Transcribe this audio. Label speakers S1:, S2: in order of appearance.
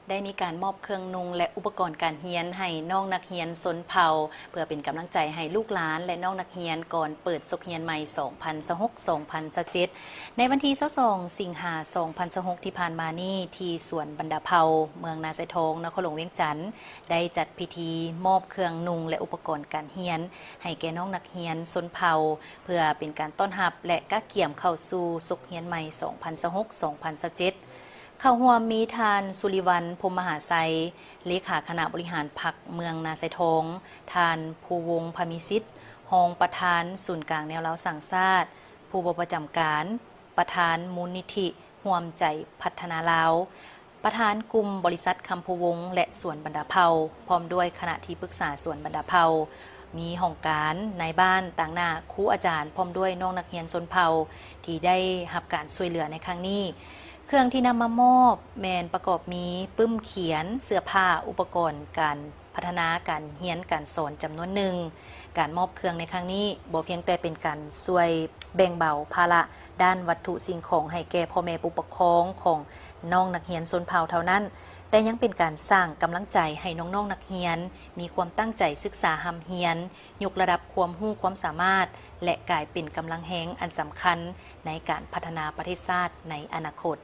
S1: ได้มีการมอบเครื่องนุ่งและอุปกรณ์การเรียนให้น้องนักเรียนชนเผ่าเพื่อเป็นกำลังใจให้ลูกหลานและน้องนักเรียนก่อนเปิดศุกร์เรียนใหม่ 2026-2027 ในวันที่22 สิงหาคม 2026 ที่ผ่านมานี้ที่สวนบรรดาเผ่าเมืองนาไซทองนครหลวงเวียงจันทน์ได้จัดพิธีมอบเครื่องนุ่งและอุปกรณ์การเรียนให้แก่น้องนักเรียนชนเผ่าเพื่อเป็นการต้อนรับและก้าวเกี่ยมเข้าสู่ศุกร์เรียนใหม่ 2026-2027เข้าร่วมมีทานสุริวัลย์พรหมมหาไสยเลขาคณะบริหารพรรคเมืองนาไซทองทานภูวงศ์พมิสิทธิ์รองประธานศูนย์กลางแนวเล้าสังชาติผู้ประจำการประธานมูลนิธิร่วมใจพัฒนาลาวประธานกลุ่มบริษัทคำภูวงศ์และสวนบรรดาเผ่าพร้อมด้วยคณะที่ปรึกษาสวนบรรดาเผ่ามีห้องการนายบ้านต่างหน้าครูอาจารย์พร้อมด้วยน้องนักเรียนชนเผ่าที่ได้รับการช่วยเหลือในครั้งนี้เครื่องที่นำมามอบแมนประกอบมีปึ้มเขียนเสื้อผ้าอุปกรณ์การพัฒนาการเรียนการสอนจำนวนหนึ่งการมอบเครื่องในครั้งนี้บ่เพียงแต่เป็นการช่วยแบ่งเบาภาระด้านวัตถุสิ่งของให้แก่พ่อแม่ผู้ปกครองของน้องนักเรียนชนเผ่าเท่านั้นแต่ยังเป็นการสร้างกำลังใจให้น้องๆนักเรียนมีความตั้งใจศึกษาหำเรียนยกระดับความรู้ความสามารถและกลายเป็นกำลังแหงอันสำคัญในการพัฒนาประเทศชาติในอนาคต